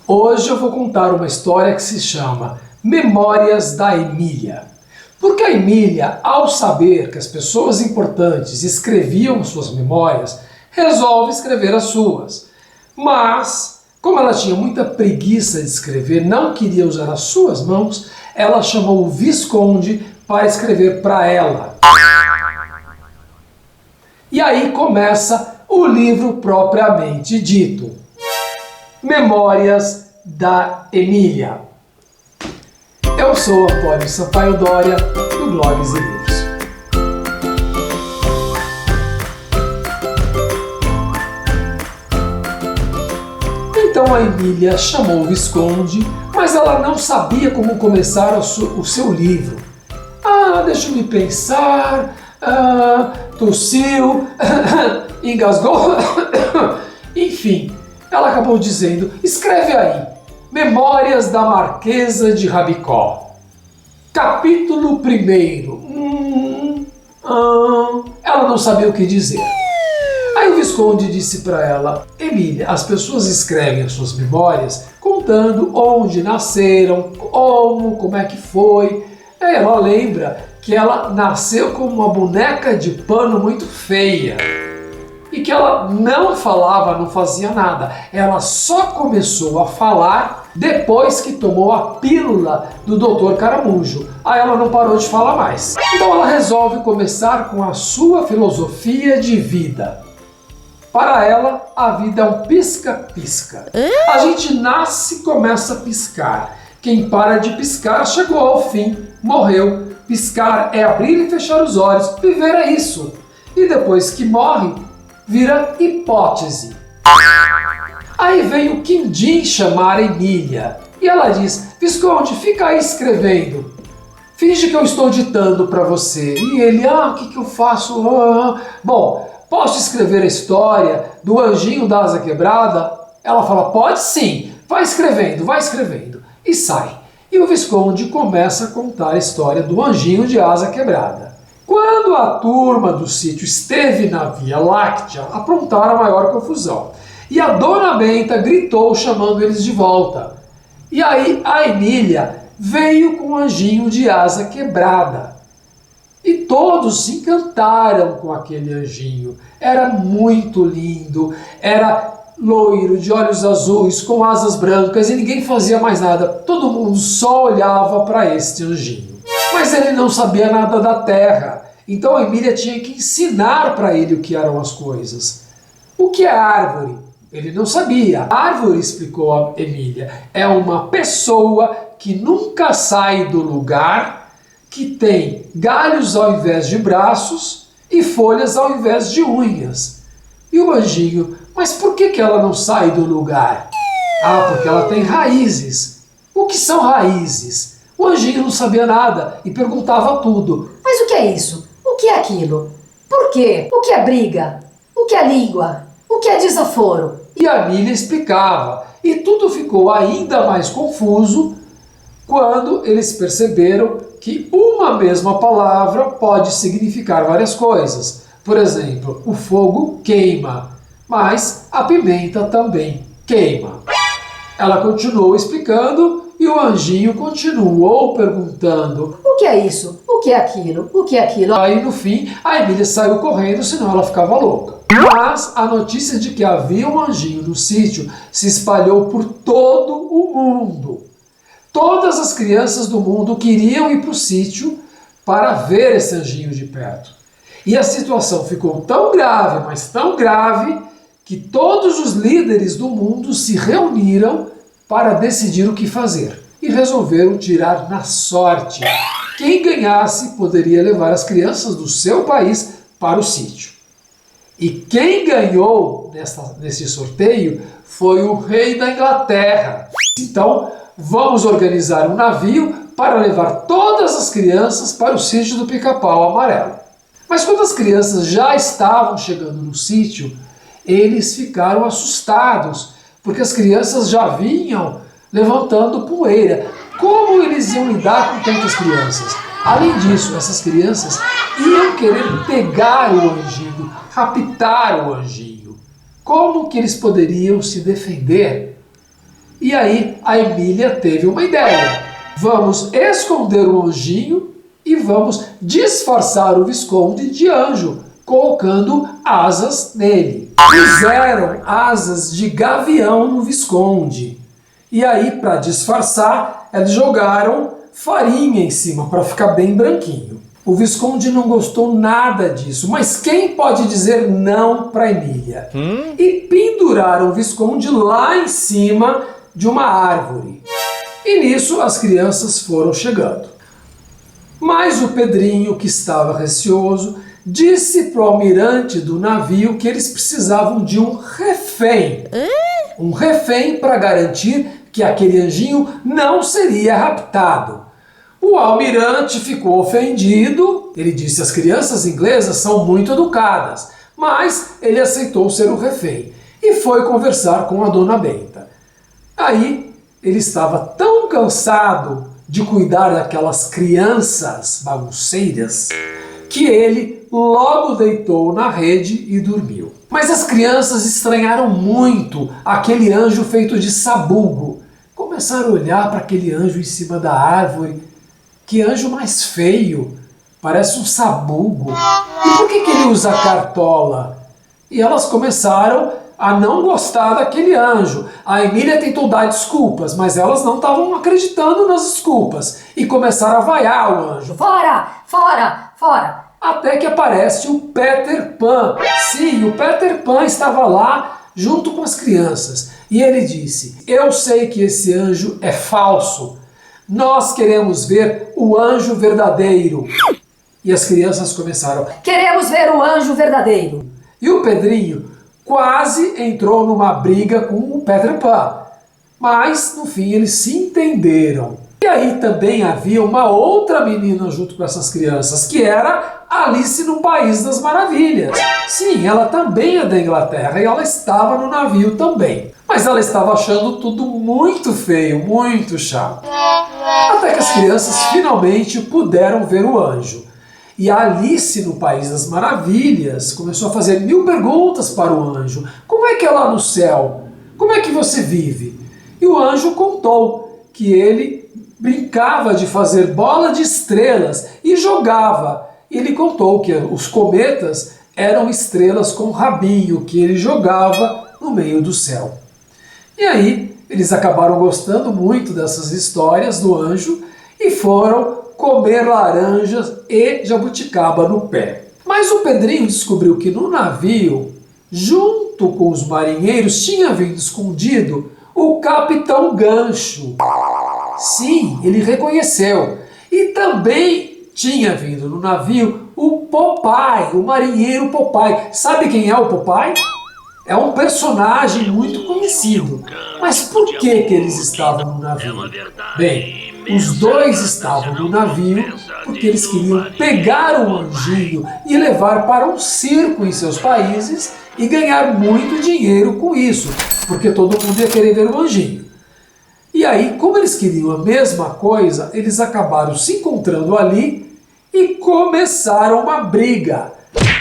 Hoje eu vou contar uma história que se chama Memórias da Emília. Porque a Emília, ao saber que as pessoas importantes escreviam suas memórias, resolve escrever as suas. Mas, como ela tinha muita preguiça de escrever, não queria usar as suas mãos, ela chamou o Visconde para escrever para ela. E aí começa o livro propriamente dito. Memórias da Emília. Eu sou Antônio Sampaio Doria, do Blogs e Livros. Então a Emília chamou o Visconde, mas ela não sabia como começar o seu livro. Deixa-me pensar, tossiu, engasgou, enfim, ela acabou dizendo, escreve aí, Memórias da Marquesa de Rabicó. Capítulo 1. Ela não sabia o que dizer. Aí o Visconde disse para ela, Emília, as pessoas escrevem as suas memórias contando onde nasceram, como é que foi. Aí ela lembra que ela nasceu com uma boneca de pano muito feia e que ela não falava, não fazia nada. Ela só começou a falar depois que tomou a pílula do Dr. Caramujo. Aí ela não parou de falar mais. Então ela resolve começar com a sua filosofia de vida. Para ela, a vida é um pisca-pisca. A gente nasce e começa a piscar. Quem para de piscar chegou ao fim, morreu. Piscar é abrir e fechar os olhos. Viver é isso. E depois que morre, vira hipótese. Aí vem o Quindim chamar a Emília. E ela diz, Visconde, fica aí escrevendo. Finge que eu estou ditando para você. E ele, o que eu faço? Bom, posso escrever a história do anjinho da asa quebrada? Ela fala, pode sim. Vai escrevendo. E sai. E o Visconde começa a contar a história do anjinho de asa quebrada. Quando a turma do sítio esteve na Via Láctea, aprontaram a maior confusão. E a Dona Benta gritou chamando eles de volta. E aí a Emília veio com o anjinho de asa quebrada. E todos se encantaram com aquele anjinho. Era muito lindo, era loiro, de olhos azuis, com asas brancas e ninguém fazia mais nada. Todo mundo só olhava para este anjinho. Mas ele não sabia nada da terra. Então a Emília tinha que ensinar para ele o que eram as coisas. O que é árvore? Ele não sabia. A árvore, explicou a Emília, é uma pessoa que nunca sai do lugar, que tem galhos ao invés de braços e folhas ao invés de unhas. E o anjinho, mas por que ela não sai do lugar? Porque ela tem raízes. O que são raízes? O anjinho não sabia nada e perguntava tudo. Mas o que é isso? O que é aquilo? Por quê? O que é briga? O que é língua? O que é desaforo? E a Emília explicava. E tudo ficou ainda mais confuso quando eles perceberam que uma mesma palavra pode significar várias coisas. Por exemplo, o fogo queima, mas a pimenta também queima. Ela continuou explicando e o anjinho continuou perguntando. O que é isso? O que é aquilo? O que é aquilo? Aí no fim a Emília saiu correndo, senão ela ficava louca. Mas a notícia de que havia um anjinho no sítio se espalhou por todo o mundo. Todas as crianças do mundo queriam ir para o sítio para ver esse anjinho de perto. E a situação ficou tão grave, mas tão grave, que todos os líderes do mundo se reuniram para decidir o que fazer. E resolveram tirar na sorte. Quem ganhasse poderia levar as crianças do seu país para o sítio. E quem ganhou nesse sorteio foi o rei da Inglaterra. Então, vamos organizar um navio para levar todas as crianças para o sítio do Pica-Pau Amarelo. Mas quando as crianças já estavam chegando no sítio, eles ficaram assustados, porque as crianças já vinham levantando poeira. Como eles iam lidar com tantas crianças? Além disso, essas crianças iam querer pegar o anjinho, raptar o anjinho. Como que eles poderiam se defender? E aí a Emília teve uma ideia. Vamos esconder o anjinho e vamos disfarçar o Visconde de anjo, colocando asas nele. Fizeram asas de gavião no Visconde. E aí, para disfarçar, eles jogaram farinha em cima para ficar bem branquinho. O Visconde não gostou nada disso, mas quem pode dizer não para Emília? E penduraram o Visconde lá em cima de uma árvore. E nisso as crianças foram chegando. Mas o Pedrinho, que estava receoso, disse para o almirante do navio que eles precisavam de um refém. Um refém para garantir que aquele anjinho não seria raptado. O almirante ficou ofendido. Ele disse: as crianças inglesas são muito educadas, mas ele aceitou ser o refém e foi conversar com a dona Benta. Aí ele estava tão cansado de cuidar daquelas crianças bagunceiras que ele logo deitou na rede e dormiu. Mas as crianças estranharam muito aquele anjo feito de sabugo. Começaram a olhar para aquele anjo em cima da árvore. Que anjo mais feio! Parece um sabugo. E por que ele usa cartola? E elas começaram a não gostar daquele anjo. A Emília tentou dar desculpas, mas elas não estavam acreditando nas desculpas. E começaram a vaiar o anjo. Fora! Fora! Fora! Até que aparece o Peter Pan. Sim, o Peter Pan estava lá junto com as crianças. E ele disse: eu sei que esse anjo é falso. Nós queremos ver o anjo verdadeiro. E as crianças começaram: queremos ver o anjo verdadeiro. E o Pedrinho quase entrou numa briga com o Peter Pan. Mas, no fim, eles se entenderam. E aí também havia uma outra menina junto com essas crianças, que era Alice no País das Maravilhas. Sim, ela também é da Inglaterra e ela estava no navio também. Mas ela estava achando tudo muito feio, muito chato. Até que as crianças finalmente puderam ver o anjo. E a Alice no País das Maravilhas começou a fazer 1000 perguntas para o anjo. Como é que é lá no céu? Como é que você vive? E o anjo contou que ele brincava de fazer bola de estrelas e jogava. Ele contou que os cometas eram estrelas com rabinho que ele jogava no meio do céu. E aí eles acabaram gostando muito dessas histórias do anjo e foram comer laranjas e jabuticaba no pé. Mas o Pedrinho descobriu que no navio, junto com os marinheiros, tinha vindo escondido o Capitão Gancho. Sim, ele reconheceu. E também tinha vindo no navio o Popeye, o marinheiro Popeye. Sabe quem é o Popeye? É um personagem muito conhecido. Mas por que eles estavam no navio? Bem, os dois estavam no navio porque eles queriam pegar o anjinho e levar para um circo em seus países e ganhar muito dinheiro com isso, porque todo mundo ia querer ver o anjinho. E aí, como eles queriam a mesma coisa, eles acabaram se encontrando ali e começaram uma briga.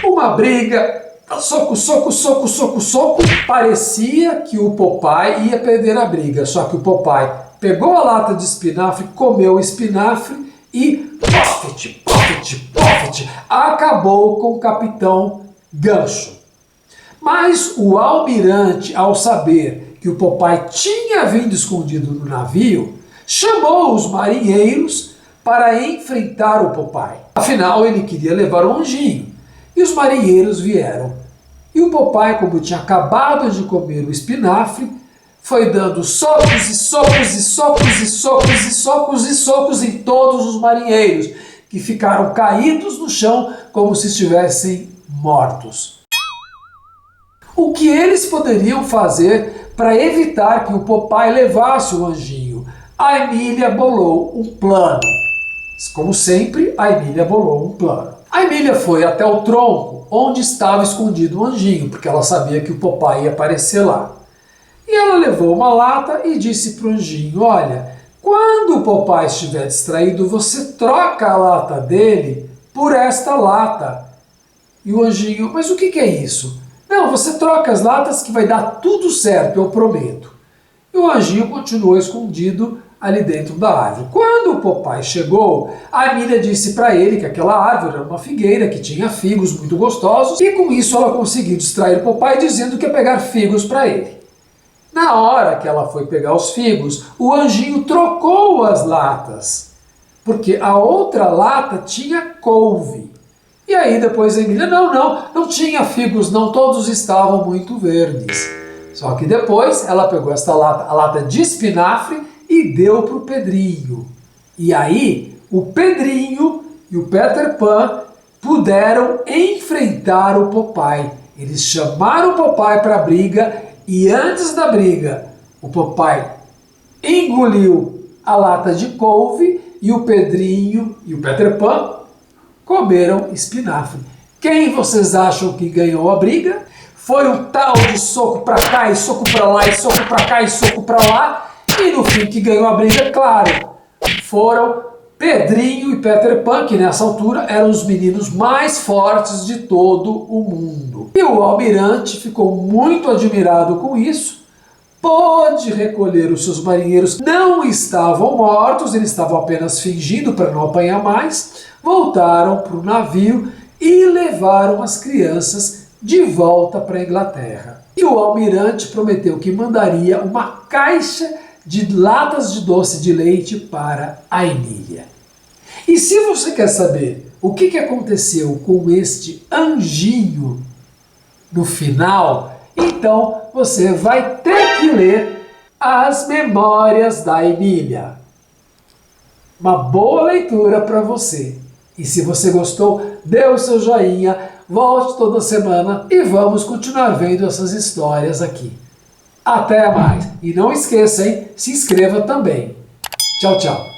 Uma briga, soco, soco, soco, soco, soco. Parecia que o Popeye ia perder a briga, só que o Popeye pegou a lata de espinafre, comeu o espinafre e pofet, pofet, pofet, acabou com o Capitão Gancho. Mas o almirante, ao saber que o Popeye tinha vindo escondido no navio, chamou os marinheiros para enfrentar o Popeye. Afinal, ele queria levar o anjinho. E os marinheiros vieram. E o Popeye, como tinha acabado de comer o espinafre, foi dando socos e socos e socos e socos e socos e socos em todos os marinheiros, que ficaram caídos no chão como se estivessem mortos. O que eles poderiam fazer para evitar que o Popeye levasse o anjinho? A Emília bolou um plano. Como sempre, a Emília bolou um plano. A Emília foi até o tronco onde estava escondido o anjinho, porque ela sabia que o Popeye ia aparecer lá. E ela levou uma lata e disse para o anjinho: olha, quando o Popeye estiver distraído, você troca a lata dele por esta lata. E o anjinho: mas o que é isso? Não, você troca as latas que vai dar tudo certo, eu prometo. E o anjinho continuou escondido ali dentro da árvore. Quando o Popeye chegou, a Emília disse para ele que aquela árvore era uma figueira que tinha figos muito gostosos e com isso ela conseguiu distrair o Popeye dizendo que ia pegar figos para ele. Na hora que ela foi pegar os figos, o anjinho trocou as latas, porque a outra lata tinha couve. E aí depois a Emília, não tinha figos não, todos estavam muito verdes. Só que depois ela pegou esta lata, a lata de espinafre, e deu para o Pedrinho. E aí o Pedrinho e o Peter Pan puderam enfrentar o Popeye. Eles chamaram o Popeye para a briga e antes da briga o Popeye engoliu a lata de couve e o Pedrinho e o Peter Pan comeram espinafre. Quem vocês acham que ganhou a briga? Foi um tal de soco para cá e soco para lá e soco para cá e soco para lá. E no fim que ganhou a briga, claro, foram Pedrinho e Peter Pan, que nessa altura eram os meninos mais fortes de todo o mundo. E o almirante ficou muito admirado com isso, pôde recolher os seus marinheiros, não estavam mortos, eles estavam apenas fingindo para não apanhar mais, voltaram para o navio e levaram as crianças de volta para a Inglaterra. E o almirante prometeu que mandaria uma caixa de latas de doce de leite para a Emília. E se você quer saber o que aconteceu com este anjinho no final, então você vai ter que ler As Memórias da Emília. Uma boa leitura para você. E se você gostou, dê o seu joinha, volte toda semana e vamos continuar vendo essas histórias aqui. Até mais! E não esqueça, hein? Se inscreva também. Tchau, tchau!